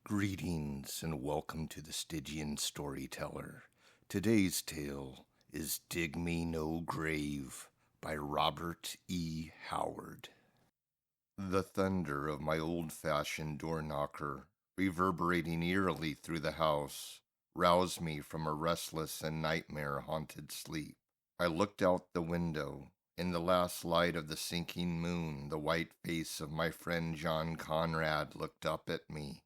Greetings and welcome to the Stygian Storyteller. Today's tale is Dig Me No Grave by Robert E. Howard. The thunder of my old-fashioned door knocker, reverberating eerily through the house, roused me from a restless and nightmare-haunted sleep. I looked out the window. In the last light of the sinking moon, the white face of my friend John Conrad looked up at me.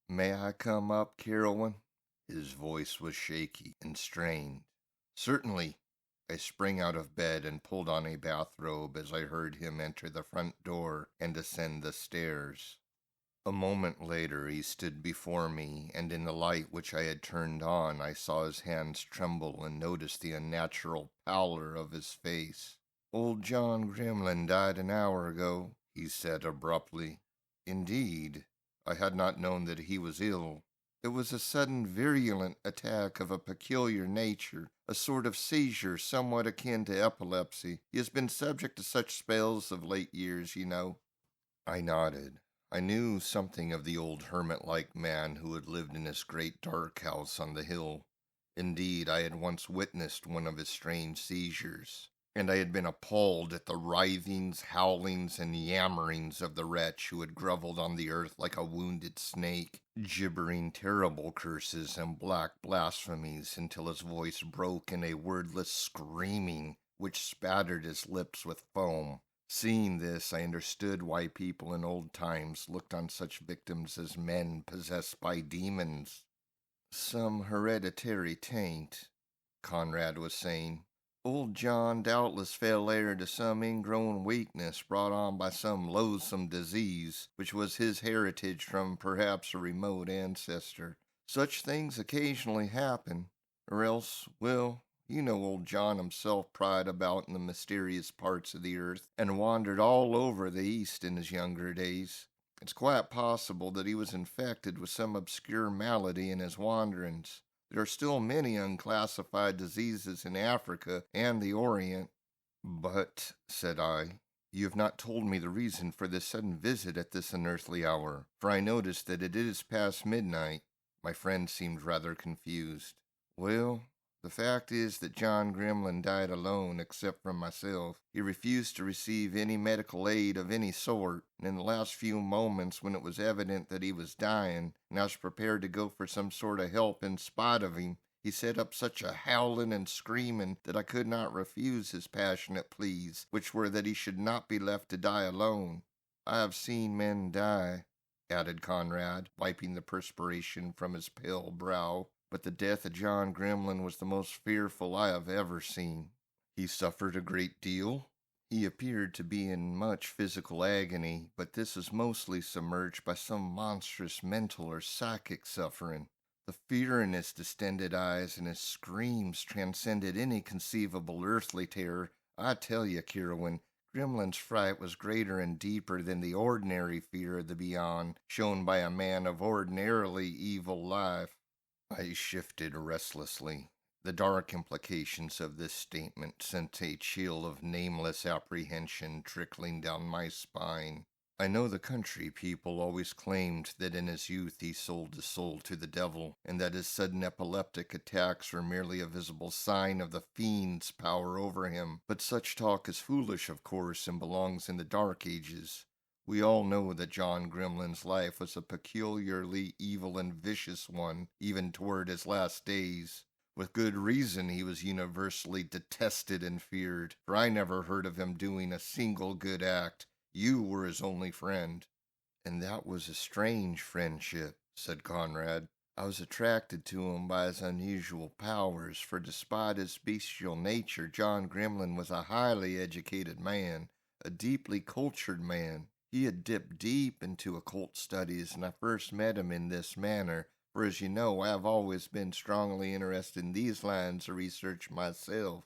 "May I come up, Carolyn?" His voice was shaky and strained. "Certainly." I sprang out of bed and pulled on a bathrobe as I heard him enter the front door and ascend the stairs. A moment later he stood before me, and in the light which I had turned on I saw his hands tremble and noticed the unnatural pallor of his face. "Old John Grimlan died an hour ago," he said abruptly. "Indeed? I had not known that he was ill." "It was a sudden virulent attack of a peculiar nature, a sort of seizure somewhat akin to epilepsy. He has been subject to such spells of late years, you know." I nodded. I knew something of the old hermit-like man who had lived in his great dark house on the hill. Indeed, I had once witnessed one of his strange seizures, and I had been appalled at the writhings, howlings, and yammerings of the wretch who had groveled on the earth like a wounded snake, gibbering terrible curses and black blasphemies until his voice broke in a wordless screaming which spattered his lips with foam. Seeing this, I understood why people in old times looked on such victims as men possessed by demons. "Some hereditary taint," Conrad was saying. "Old John doubtless fell heir to some ingrown weakness brought on by some loathsome disease, which was his heritage from perhaps a remote ancestor. Such things occasionally happen. Or else, well, you know old John himself pried about in the mysterious parts of the earth and wandered all over the East in his younger days. It's quite possible that he was infected with some obscure malady in his wanderings. There are still many unclassified diseases in Africa and the Orient." "But," said I, "you have not told me the reason for this sudden visit at this unearthly hour, for I notice that it is past midnight." My friend seemed rather confused. "Well, the fact is that John Grimlan died alone except from myself. He refused to receive any medical aid of any sort, and in the last few moments when it was evident that he was dying, and I was prepared to go for some sort of help in spite of him, he set up such a howling and screaming that I could not refuse his passionate pleas, which were that he should not be left to die alone. I have seen men die," added Conrad, wiping the perspiration from his pale brow, "but the death of John Grimlan was the most fearful I have ever seen." "He suffered a great deal?" "He appeared to be in much physical agony, but this is mostly submerged by some monstrous mental or psychic suffering. The fear in his distended eyes and his screams transcended any conceivable earthly terror. I tell you, Kirwin, Grimlan's fright was greater and deeper than the ordinary fear of the beyond shown by a man of ordinarily evil life." I shifted restlessly. The dark implications of this statement sent a chill of nameless apprehension trickling down my spine. I know the country people always claimed that in his youth he sold his soul to the devil, and that his sudden epileptic attacks were merely a visible sign of the fiend's power over him. But such talk is foolish, of course, and belongs in the Dark Ages. We all know that John Grimlan's life was a peculiarly evil and vicious one, even toward his last days. With good reason he was universally detested and feared, for I never heard of him doing a single good act. You were his only friend." "And that was a strange friendship," said Conrad. "I was attracted to him by his unusual powers, for despite his bestial nature, John Grimlan was a highly educated man, a deeply cultured man. He had dipped deep into occult studies, and I first met him in this manner, for as you know, I have always been strongly interested in these lines of research myself.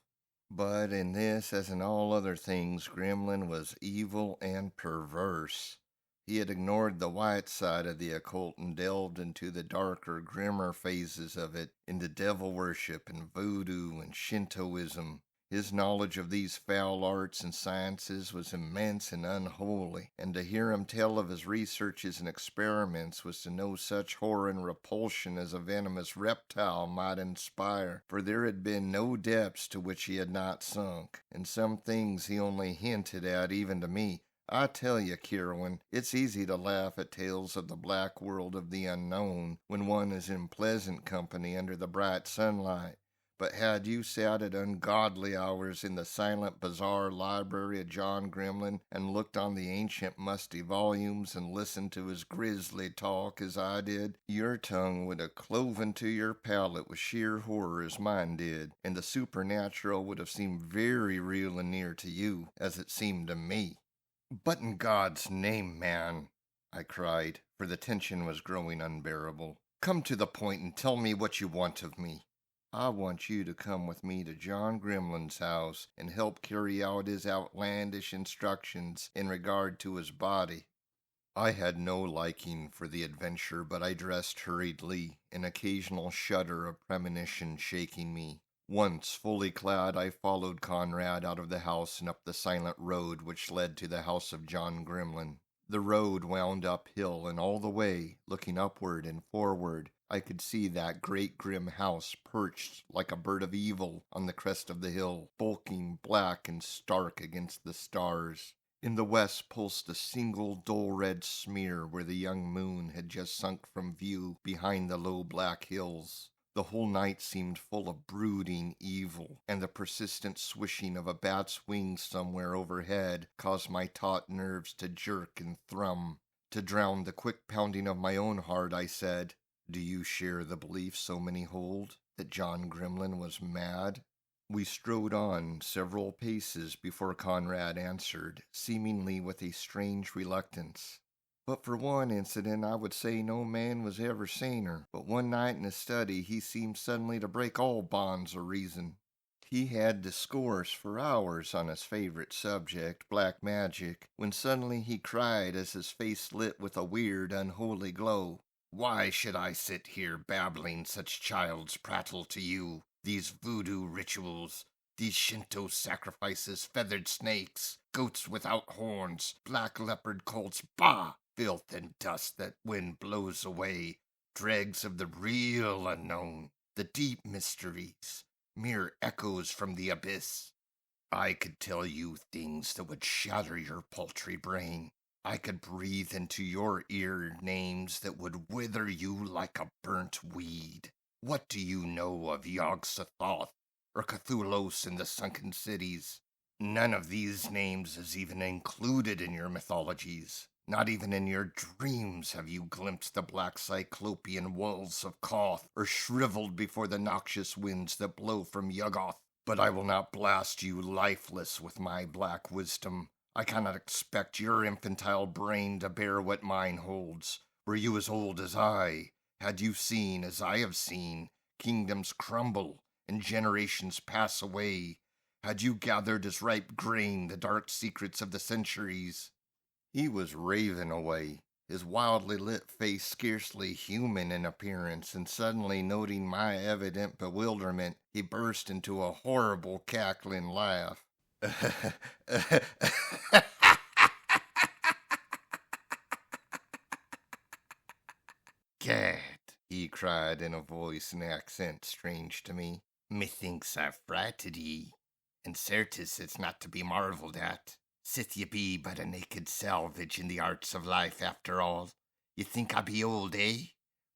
But in this, as in all other things, Grimlan was evil and perverse. He had ignored the white side of the occult and delved into the darker, grimmer phases of it, into devil worship and voodoo and Shintoism. His knowledge of these foul arts and sciences was immense and unholy, and to hear him tell of his researches and experiments was to know such horror and repulsion as a venomous reptile might inspire, for there had been no depths to which he had not sunk, and some things he only hinted at even to me. I tell you, Kirwan, it's easy to laugh at tales of the black world of the unknown when one is in pleasant company under the bright sunlight. But had you sat at ungodly hours in the silent bizarre library of John Grimlan and looked on the ancient musty volumes and listened to his grisly talk as I did, your tongue would have cloven to your palate with sheer horror as mine did, and the supernatural would have seemed very real and near to you, as it seemed to me. But in God's name, man, I cried, for the tension was growing unbearable, come to the point and tell me what you want of me. I want you to come with me to John Grimlan's house and help carry out his outlandish instructions in regard to his body. I had no liking for the adventure, but I dressed hurriedly, an occasional shudder of premonition shaking me. Once fully clad, I followed Conrad out of the house and up the silent road which led to the house of John Grimlan. The road wound uphill, and all the way, looking upward and forward, I could see that great grim house perched like a bird of evil on the crest of the hill, bulking black and stark against the stars. In the west pulsed a single dull red smear where the young moon had just sunk from view behind the low black hills. The whole night seemed full of brooding evil, and the persistent swishing of a bat's wings somewhere overhead caused my taut nerves to jerk and thrum. To drown the quick pounding of my own heart, I said, "Do you share the belief so many hold, that John Grimlan was mad?" We strode on several paces before Conrad answered, seemingly with a strange reluctance. "But for one incident I would say no man was ever saner, but one night in his study he seemed suddenly to break all bonds of reason. He had discoursed for hours on his favorite subject, black magic, when suddenly he cried as his face lit with a weird, unholy glow, 'Why should I sit here babbling such child's prattle to you? These voodoo rituals, these Shinto sacrifices, feathered snakes, goats without horns, black leopard cults, bah! Filth and dust that wind blows away, dregs of the real unknown, the deep mysteries, mere echoes from the abyss. I could tell you things that would shatter your paltry brain. I could breathe into your ear names that would wither you like a burnt weed. What do you know of Yog-Sothoth or Cthulhu's in the sunken cities? None of these names is even included in your mythologies. Not even in your dreams have you glimpsed the black cyclopean walls of Koth, or shriveled before the noxious winds that blow from Yuggoth. But I will not blast you lifeless with my black wisdom. I cannot expect your infantile brain to bear what mine holds. Were you as old as I, had you seen, as I have seen, kingdoms crumble and generations pass away, had you gathered as ripe grain the dark secrets of the centuries? He was raving away, his wildly lit face scarcely human in appearance, and suddenly noting my evident bewilderment, he burst into a horrible cackling laugh. "Gad," he cried in a voice and accent strange to me, "methinks I've frighted ye, and certes it's not to be marvelled at. Sith ye be but a naked salvage in the arts of life after all. Ye think I be old, eh?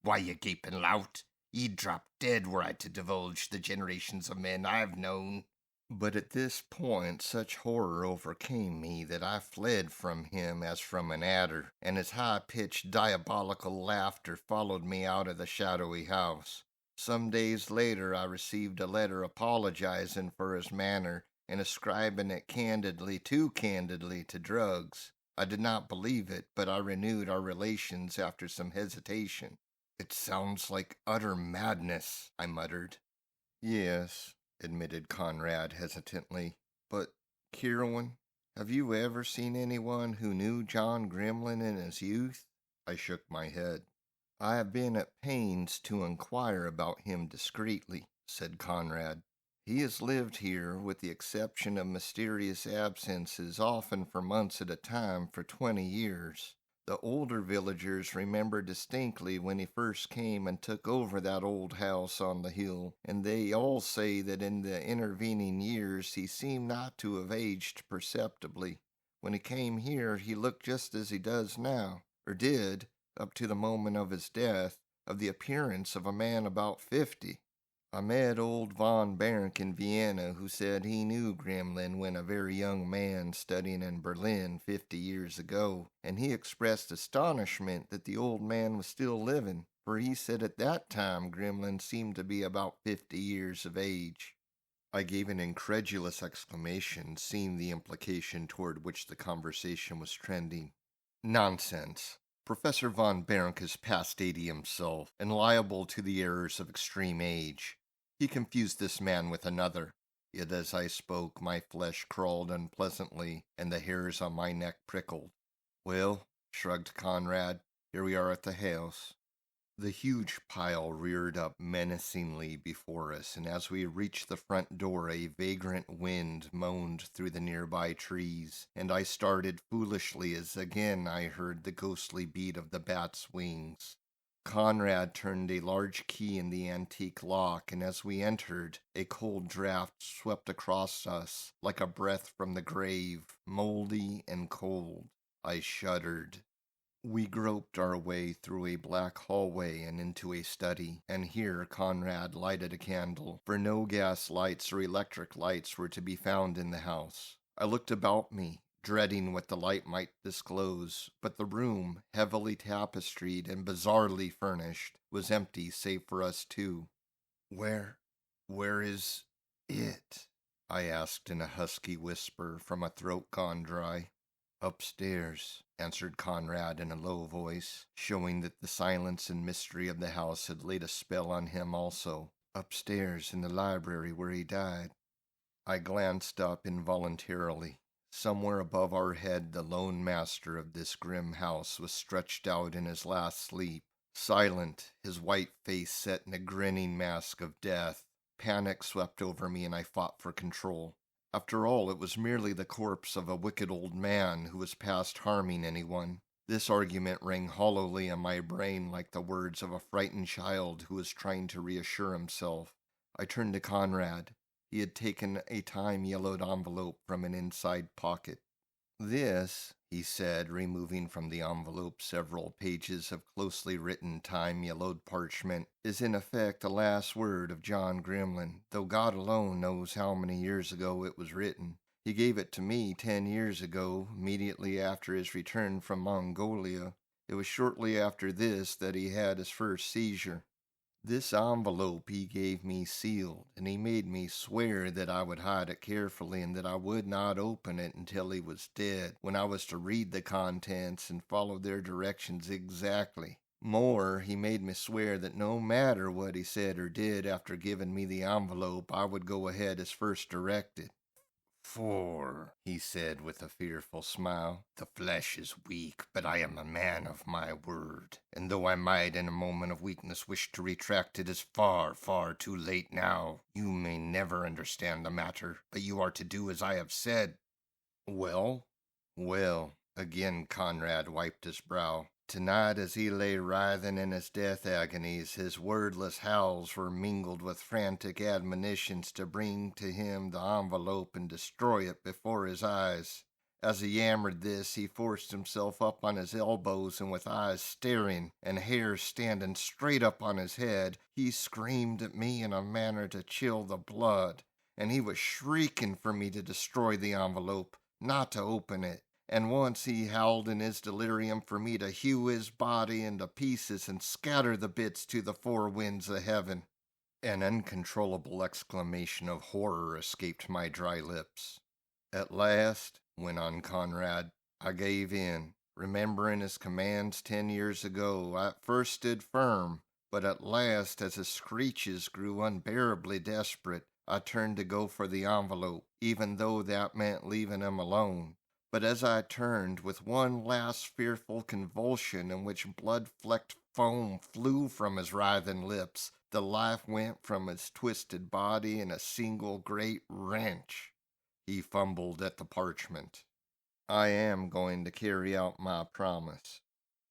Why, ye gaping lout, ye'd drop dead were I to divulge the generations of men I've known." But at this point such horror overcame me that I fled from him as from an adder, and his high-pitched diabolical laughter followed me out of the shadowy house. Some days later I received a letter apologizing for his manner and ascribing it too candidly to drugs. I did not believe it, but I renewed our relations after some hesitation. "It sounds like utter madness," I muttered. "Yes," admitted Conrad hesitantly, "but, Kirwan, have you ever seen anyone who knew John Grimlan in his youth?" I shook my head. "I have been at pains to inquire about him discreetly," said Conrad. He has lived here, with the exception of mysterious absences, often for months at a time, for 20 years. The older villagers remember distinctly when he first came and took over that old house on the hill, and they all say that in the intervening years he seemed not to have aged perceptibly. When he came here, he looked just as he does now, or did, up to the moment of his death, of the appearance of a man about 50. I met old von Berenck in Vienna, who said he knew Grimlan when a very young man studying in Berlin 50 years ago, and he expressed astonishment that the old man was still living, for he said at that time Grimlan seemed to be about 50 years of age. I gave an incredulous exclamation, seeing the implication toward which the conversation was trending. Nonsense. Professor von Berenck is past 80 himself, and liable to the errors of extreme age. He confused this man with another. Yet as I spoke, my flesh crawled unpleasantly, and the hairs on my neck prickled. Well, shrugged Conrad, here we are at the house. The huge pile reared up menacingly before us, and as we reached the front door, a vagrant wind moaned through the nearby trees, and I started foolishly as again I heard the ghostly beat of the bat's wings. Conrad turned a large key in the antique lock, and as we entered, a cold draught swept across us like a breath from the grave, moldy and cold. I shuddered. We groped our way through a black hallway and into a study, and here Conrad lighted a candle, for no gas lights or electric lights were to be found in the house. I looked about me, dreading what the light might disclose, but the room, heavily tapestried and bizarrely furnished, was empty save for us two. Where is it? I asked in a husky whisper from a throat gone dry. Upstairs, answered Conrad in a low voice, showing that the silence and mystery of the house had laid a spell on him also. Upstairs in the library where he died. I glanced up involuntarily. Somewhere above our head, the lone master of this grim house was stretched out in his last sleep, silent, his white face set in a grinning mask of death. Panic swept over me, and I fought for control. After all, it was merely the corpse of a wicked old man who was past harming anyone. This argument rang hollowly in my brain like the words of a frightened child who is trying to reassure himself. I turned to Conrad. He had taken a time-yellowed envelope from an inside pocket. This, he said, removing from the envelope several pages of closely written time-yellowed parchment, is in effect the last word of John Grimlan, though God alone knows how many years ago it was written. He gave it to me 10 years ago, immediately after his return from Mongolia. It was shortly after this that he had his first seizure. This envelope he gave me sealed, and he made me swear that I would hide it carefully and that I would not open it until he was dead, when I was to read the contents and follow their directions exactly. More, he made me swear that no matter what he said or did after giving me the envelope, I would go ahead as first directed. For, he said with a fearful smile, the flesh is weak, but I am a man of my word, and though I might in a moment of weakness wish to retract, it is far, far too late now. You may never understand the matter, but you are to do as I have said. Well, again Conrad wiped his brow. Tonight, as he lay writhing in his death agonies, his wordless howls were mingled with frantic admonitions to bring to him the envelope and destroy it before his eyes. As he yammered this, he forced himself up on his elbows, and with eyes staring and hair standing straight up on his head, he screamed at me in a manner to chill the blood, and he was shrieking for me to destroy the envelope, not to open it. And once he howled in his delirium for me to hew his body into pieces and scatter the bits to the four winds of heaven. An uncontrollable exclamation of horror escaped my dry lips. At last, went on Conrad, I gave in. Remembering his commands 10 years ago, I at first stood firm, but at last, as his screeches grew unbearably desperate, I turned to go for the envelope, even though that meant leaving him alone. But as I turned, with one last fearful convulsion in which blood-flecked foam flew from his writhing lips, the life went from his twisted body in a single great wrench. He fumbled at the parchment. I am going to carry out my promise.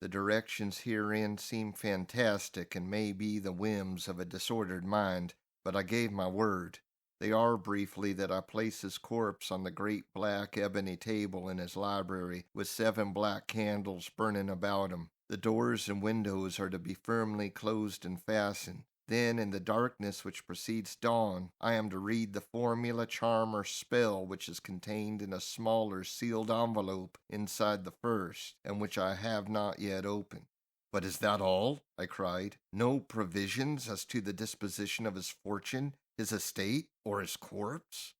The directions herein seem fantastic and may be the whims of a disordered mind, but I gave my word. They are briefly that I place his corpse on the great black ebony table in his library, with 7 black candles burning about him. The doors and windows are to be firmly closed and fastened. Then, in the darkness which precedes dawn, I am to read the formula, charm, or spell which is contained in a smaller sealed envelope inside the first, and which I have not yet opened. But is that all? I cried. No provisions as to the disposition of his fortune, his estate, or his corpse?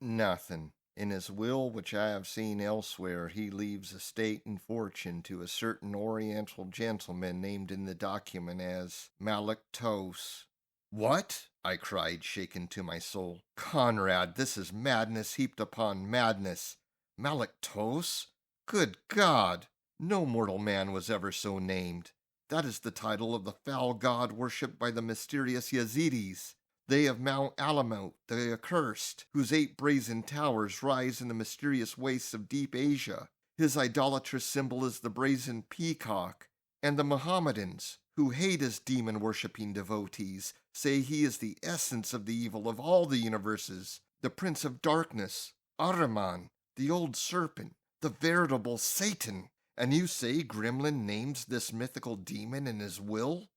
Nothing. In his will, which I have seen elsewhere, he leaves estate and fortune to a certain Oriental gentleman named in the document as Malaktos. What? I cried, shaken to my soul. Conrad, this is madness heaped upon madness. Malaktos? Good God! No mortal man was ever so named. That is the title of the foul god worshipped by the mysterious Yazidis. They of Mount Alamout, the accursed, whose 8 brazen towers rise in the mysterious wastes of deep Asia. His idolatrous symbol is the brazen peacock. And the Mohammedans, who hate his demon-worshipping devotees, say he is the essence of the evil of all the universes, the prince of darkness, Ahriman, the old serpent, the veritable Satan. And you say Grimlan names this mythical demon in his will?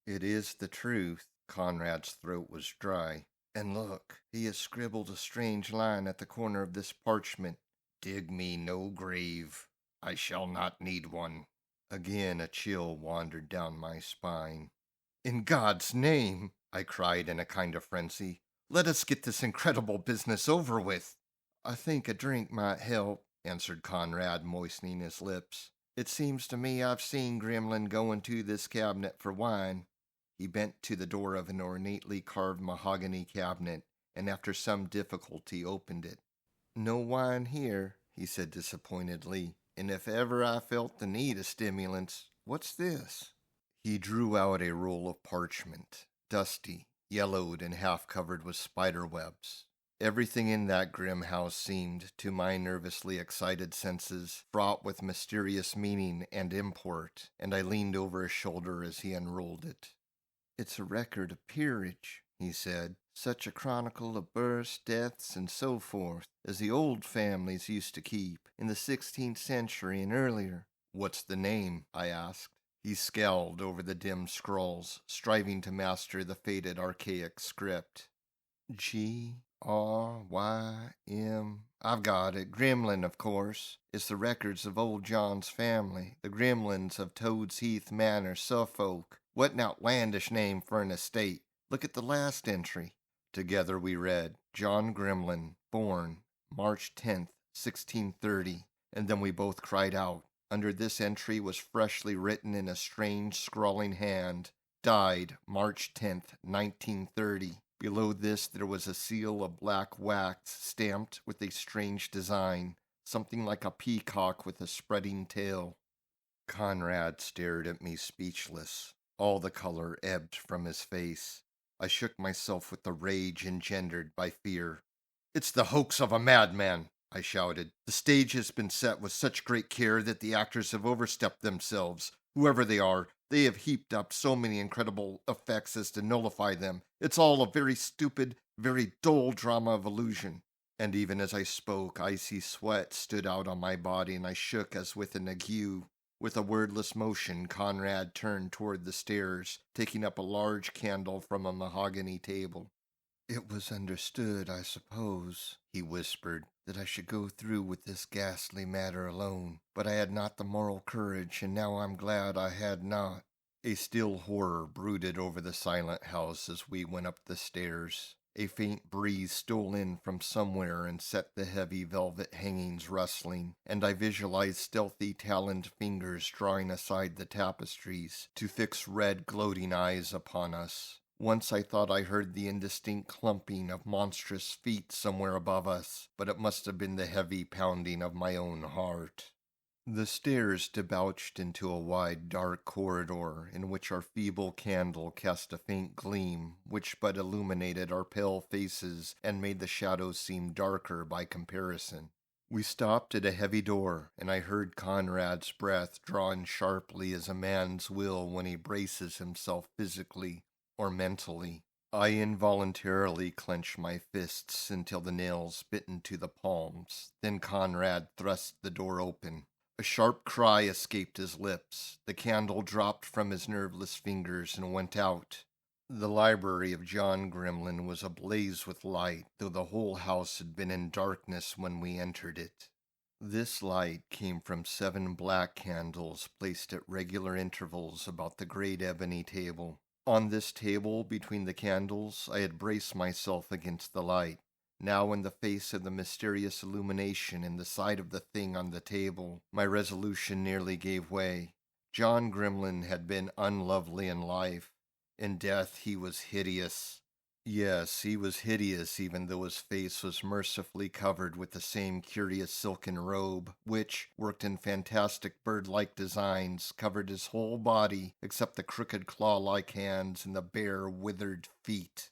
It is the truth. Conrad's throat was dry. And look, he has scribbled a strange line at the corner of this parchment. Dig me no grave. I shall not need one. Again a chill wandered down my spine. In God's name, I cried in a kind of frenzy, let us get this incredible business over with. I think a drink might help, answered Conrad, moistening his lips. It seems to me I've seen Grimlan go into this cabinet for wine. He bent to the door of an ornately carved mahogany cabinet, and after some difficulty opened it. No wine here, he said disappointedly, and if ever I felt the need of stimulants, what's this? He drew out a roll of parchment, dusty, yellowed, and half covered with spider webs. Everything in that grim house seemed, to my nervously excited senses, fraught with mysterious meaning and import, and I leaned over his shoulder as he unrolled it. It's a record of peerage, he said, such a chronicle of births, deaths, and so forth, as the old families used to keep in the 16th century and earlier. What's the name? I asked. He scowled over the dim scrawls, striving to master the faded archaic script. G-R-Y-M. I've got it. Grimlan, of course. It's the records of old John's family, the Grimlans of Toad's Heath Manor, Suffolk. What an outlandish name for an estate. Look at the last entry. Together we read, John Grimlan, born March 10th, 1630. And then we both cried out. Under this entry was freshly written in a strange scrawling hand, died March 10th, 1930. Below this there was a seal of black wax stamped with a strange design, something like a peacock with a spreading tail. Conrad stared at me speechless. All the color ebbed from his face. I shook myself with the rage engendered by fear. It's the hoax of a madman, I shouted. The stage has been set with such great care that the actors have overstepped themselves. Whoever they are, they have heaped up so many incredible effects as to nullify them. It's all a very stupid, very dull drama of illusion. And even as I spoke, icy sweat stood out on my body, and I shook as with an ague. With a wordless motion, Conrad turned toward the stairs, taking up a large candle from a mahogany table. It was understood, I suppose, he whispered, that I should go through with this ghastly matter alone. But I had not the moral courage, and now I'm glad I had not. A still horror brooded over the silent house as we went up the stairs. A faint breeze stole in from somewhere and set the heavy velvet hangings rustling, and I visualized stealthy taloned fingers drawing aside the tapestries to fix red gloating eyes upon us. Once I thought I heard the indistinct clumping of monstrous feet somewhere above us, but it must have been the heavy pounding of my own heart. The stairs debouched into a wide, dark corridor in which our feeble candle cast a faint gleam which but illuminated our pale faces and made the shadows seem darker by comparison. We stopped at a heavy door, and I heard Conrad's breath drawn sharply as a man's will when he braces himself physically or mentally. I involuntarily clenched my fists until the nails bit into the palms. Then Conrad thrust the door open. A sharp cry escaped his lips. The candle dropped from his nerveless fingers and went out. The library of John Grimlan was ablaze with light, though the whole house had been in darkness when we entered it. This light came from 7 black candles placed at regular intervals about the great ebony table. On this table, between the candles, I had braced myself against the light. Now, in the face of the mysterious illumination in the side of the thing on the table, my resolution nearly gave way. John Grimlan had been unlovely in life. In death he was hideous. Yes, he was hideous, even though his face was mercifully covered with the same curious silken robe, which, worked in fantastic bird-like designs, covered his whole body except the crooked claw-like hands and the bare, withered feet.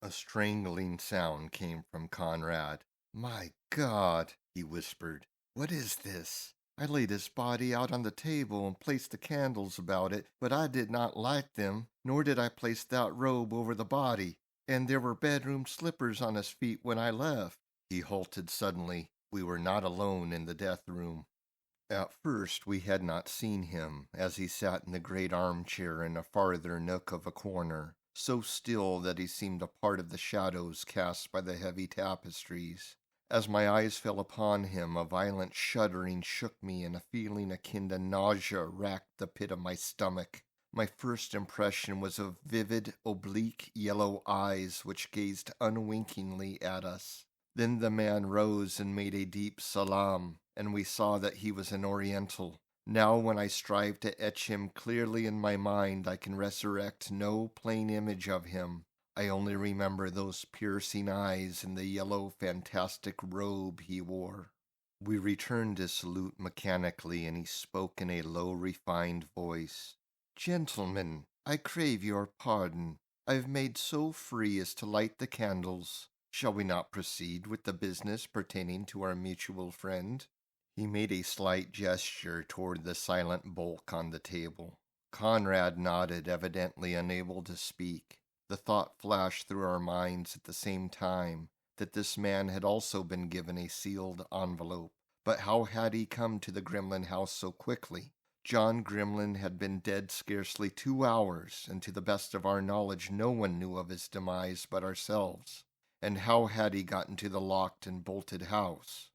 A strangling sound came from Conrad. "My God," he whispered, "what is this? I laid his body out on the table and placed the candles about it, but I did not light them, nor did I place that robe over the body, and there were bedroom slippers on his feet when I left." He halted suddenly. We were not alone in the death room. At first we had not seen him, as he sat in the great armchair in a farther nook of a corner, so still that he seemed a part of the shadows cast by the heavy tapestries. As my eyes fell upon him, a violent shuddering shook me, and a feeling akin to nausea racked the pit of my stomach. My first impression was of vivid, oblique, yellow eyes which gazed unwinkingly at us. Then the man rose and made a deep salaam, and we saw that he was an Oriental. Now, when I strive to etch him clearly in my mind, I can resurrect no plain image of him. I only remember those piercing eyes and the yellow, fantastic robe he wore. We returned his salute mechanically, and he spoke in a low, refined voice. "Gentlemen, I crave your pardon. I have made so free as to light the candles. Shall we not proceed with the business pertaining to our mutual friend?" He made a slight gesture toward the silent bulk on the table. Conrad nodded, evidently unable to speak. The thought flashed through our minds at the same time that this man had also been given a sealed envelope. But how had he come to the Grimlan house so quickly? John Grimlan had been dead scarcely 2 hours, and to the best of our knowledge no one knew of his demise but ourselves. And how had he gotten to the locked and bolted house?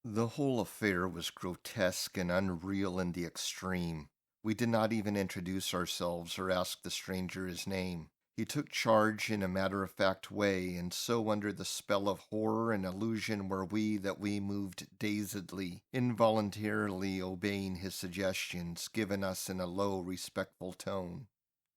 The whole affair was grotesque and unreal in the extreme. We did not even introduce ourselves or ask the stranger his name. He took charge in a matter-of-fact way, and so under the spell of horror and illusion were we that we moved dazedly, involuntarily obeying his suggestions, given us in a low, respectful tone.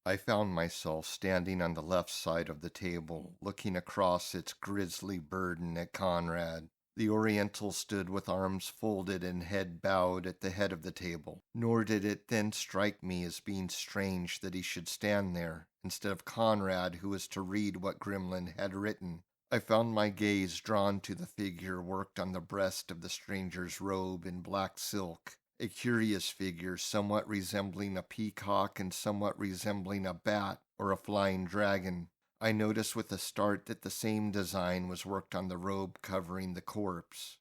I found myself standing on the left side of the table, looking across its grisly burden at Conrad. The Oriental stood with arms folded and head bowed at the head of the table, nor did it then strike me as being strange that he should stand there, instead of Conrad, who was to read what Grimlan had written. I found my gaze drawn to the figure worked on the breast of the stranger's robe in black silk, a curious figure somewhat resembling a peacock and somewhat resembling a bat or a flying dragon. I noticed with a start that the same design was worked on the robe covering the corpse.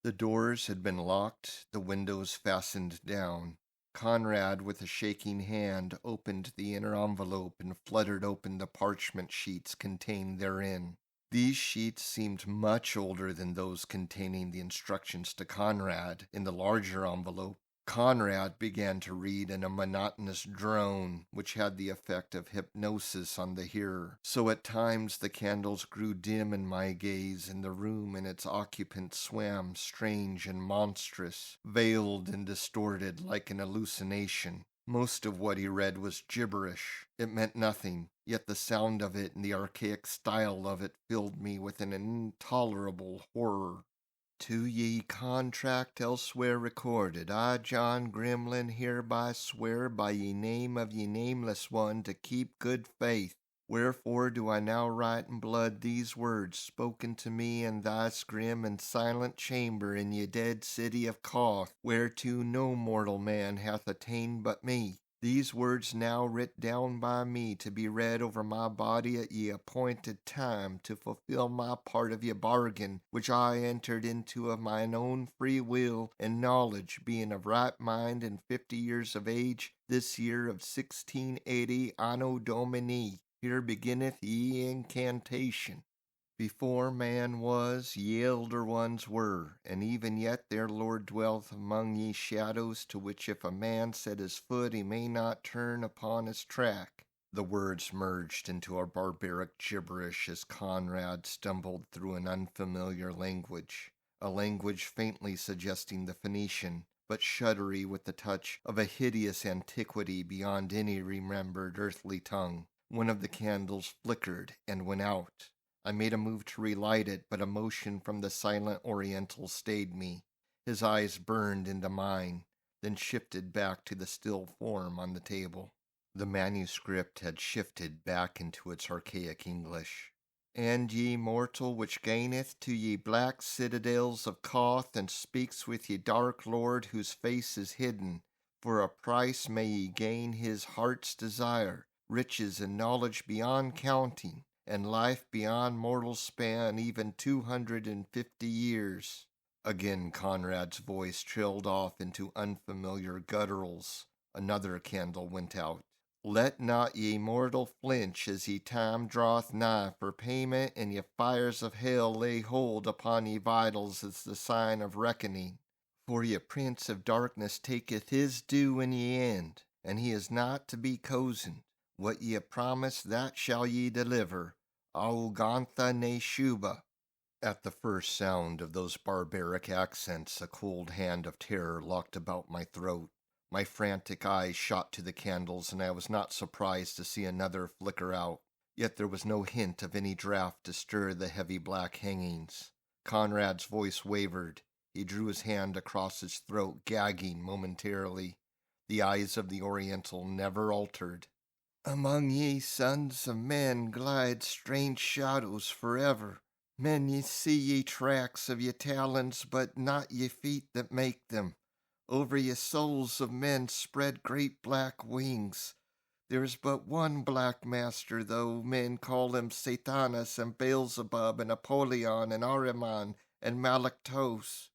The doors had been locked, the windows fastened down. Conrad, with a shaking hand, opened the inner envelope and fluttered open the parchment sheets contained therein. These sheets seemed much older than those containing the instructions to Conrad in the larger envelope. Conrad began to read in a monotonous drone, which had the effect of hypnosis on the hearer. So at times the candles grew dim in my gaze, and the room and its occupant swam strange and monstrous, veiled and distorted like an hallucination. Most of what he read was gibberish. It meant nothing, yet the sound of it and the archaic style of it filled me with an intolerable horror. To ye contract elsewhere recorded, I, John Grimlan, hereby swear by ye name of ye nameless one to keep good faith. Wherefore do I now write in blood these words spoken to me in this grim and silent chamber in ye dead city of Coth, whereto no mortal man hath attained but me. These words now writ down by me to be read over my body at ye appointed time to fulfill my part of ye bargain, which I entered into of mine own free will and knowledge, being of right mind and 50 years of age, this year of 1680 Anno Domini. Here beginneth ye incantation. Before man was, ye elder ones were, and even yet their Lord dwelleth among ye shadows, to which if a man set his foot he may not turn upon his track. The words merged into a barbaric gibberish as Conrad stumbled through an unfamiliar language, a language faintly suggesting the Phoenician, but shuddery with the touch of a hideous antiquity beyond any remembered earthly tongue. One of the candles flickered and went out. I made a move to relight it, but a motion from the silent Oriental stayed me. His eyes burned into mine, then shifted back to the still form on the table. The manuscript had shifted back into its archaic English. And ye mortal which gaineth to ye black citadels of Coth, and speaks with ye dark lord whose face is hidden, for a price may ye gain his heart's desire, riches and knowledge beyond counting, and life beyond mortal span, even 250 years. Again Conrad's voice trailed off into unfamiliar gutturals. Another candle went out. Let not ye mortal flinch as ye time draweth nigh, for payment and ye fires of hell lay hold upon ye vitals as the sign of reckoning. For ye prince of darkness taketh his due in ye end, and he is not to be cozened. What ye have promised, that shall ye deliver. Augantha ne Shuba. At the first sound of those barbaric accents, a cold hand of terror locked about my throat. My frantic eyes shot to the candles, and I was not surprised to see another flicker out. Yet there was no hint of any draught to stir the heavy black hangings. Conrad's voice wavered. He drew his hand across his throat, gagging momentarily. The eyes of the Oriental never altered. Among ye sons of men glide strange shadows forever. Men ye see ye tracks of ye talons, but not ye feet that make them. Over ye souls of men spread great black wings. There is but one black master, though men call him Satanas and Beelzebub and Apollyon and Ahriman and Malaktos.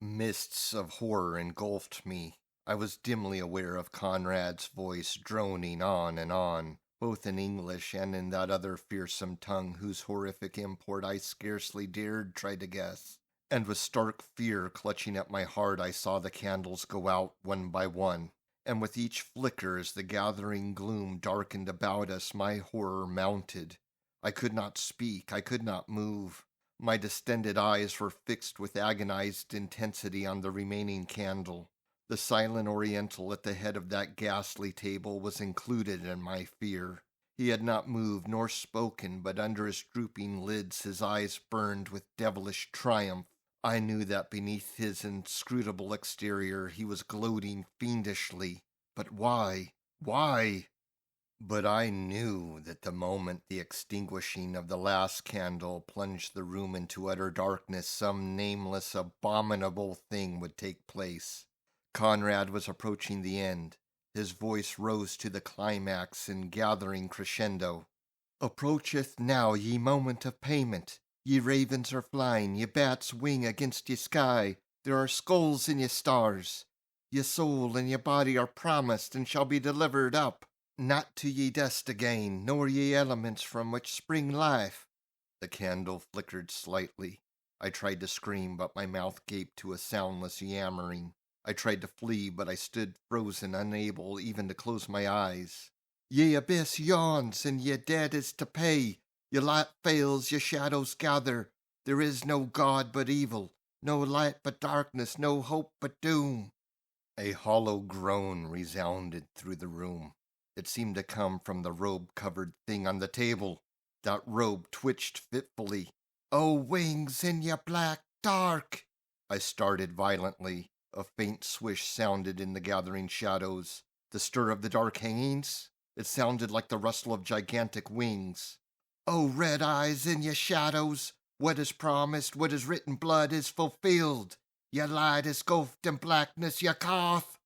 Mists of horror engulfed me. I was dimly aware of Conrad's voice droning on, both in English and in that other fearsome tongue whose horrific import I scarcely dared try to guess. And with stark fear clutching at my heart, I saw the candles go out one by one. And with each flicker as the gathering gloom darkened about us, my horror mounted. I could not speak, I could not move. My distended eyes were fixed with agonized intensity on the remaining candle. The silent Oriental at the head of that ghastly table was included in my fear. He had not moved nor spoken, but under his drooping lids his eyes burned with devilish triumph. I knew that beneath his inscrutable exterior he was gloating fiendishly. But why? Why? But I knew that the moment the extinguishing of the last candle plunged the room into utter darkness, some nameless, abominable thing would take place. Conrad was approaching the end. His voice rose to the climax in gathering crescendo. Approacheth now ye moment of payment. Ye ravens are flying, ye bats wing against ye sky. There are skulls in ye stars. Ye soul and ye body are promised and shall be delivered up. Not to ye dust again, nor ye elements from which spring life. The candle flickered slightly. I tried to scream, but my mouth gaped to a soundless yammering. I tried to flee, but I stood frozen, unable even to close my eyes. Ye abyss yawns, and ye dead is to pay. Ye light fails, ye shadows gather. There is no God but evil, no light but darkness, no hope but doom. A hollow groan resounded through the room. It seemed to come from the robe-covered thing on the table. That robe twitched fitfully. "Oh, wings in your black dark!" I started violently. A faint swish sounded in the gathering shadows. The stir of the dark hangings? It sounded like the rustle of gigantic wings. "Oh, red eyes in your shadows! What is promised, what is written blood is fulfilled. Your light is gulfed in blackness, you cough!"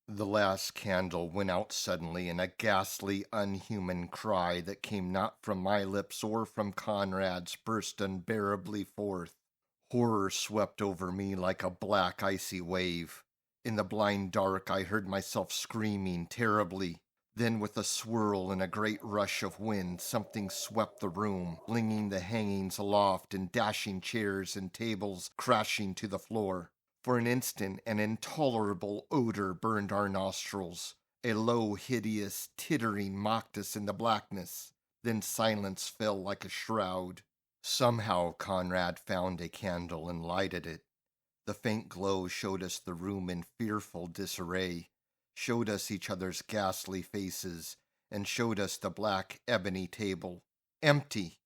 The last candle went out suddenly in a ghastly, unhuman cry that came not from my lips or from Conrad's burst unbearably forth. Horror swept over me like a black, icy wave. In the blind dark I heard myself screaming terribly. Then with a swirl and a great rush of wind, something swept the room, flinging the hangings aloft and dashing chairs and tables crashing to the floor. For an instant an intolerable odor burned our nostrils. A low, hideous tittering mocked us in the blackness. Then silence fell like a shroud. Somehow Conrad found a candle and lighted it. The faint glow showed us the room in fearful disarray, showed us each other's ghastly faces, and showed us the black ebony table. Empty!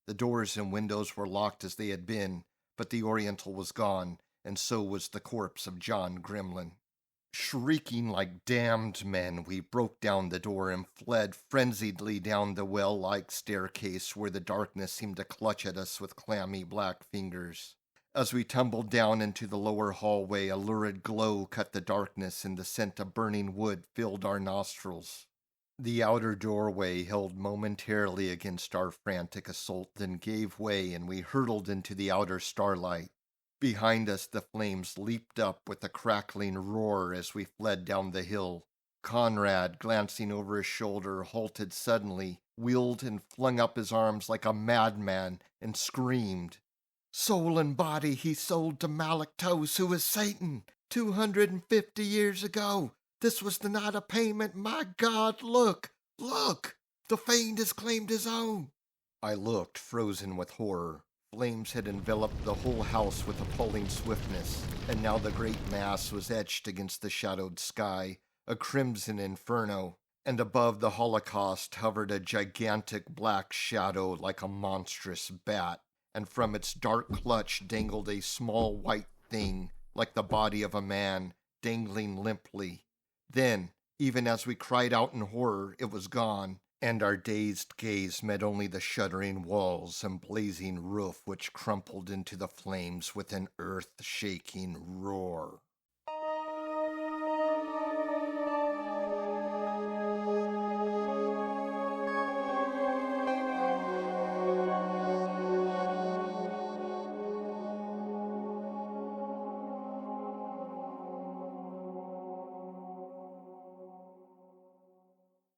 The doors and windows were locked as they had been, but the Oriental was gone, and so was the corpse of John Grimlan. Shrieking like damned men, we broke down the door and fled frenziedly down the well-like staircase where the darkness seemed to clutch at us with clammy black fingers. As we tumbled down into the lower hallway, a lurid glow cut the darkness and the scent of burning wood filled our nostrils. The outer doorway held momentarily against our frantic assault, then gave way and we hurtled into the outer starlight. Behind us the flames leaped up with a crackling roar as we fled down the hill. Conrad, glancing over his shoulder, halted suddenly, wheeled and flung up his arms like a madman, and screamed. "Soul and body he sold to Malaktos, who is Satan, 250 years ago. This was the night of payment. My God, look! Look! The fiend has claimed his own!" I looked, frozen with horror. Flames had enveloped the whole house with appalling swiftness, and now the great mass was etched against the shadowed sky, a crimson inferno, and above the Holocaust hovered a gigantic black shadow like a monstrous bat, and from its dark clutch dangled a small white thing, like the body of a man, dangling limply. Then, even as we cried out in horror, it was gone, and our dazed gaze met only the shuddering walls and blazing roof which crumpled into the flames with an earth-shaking roar.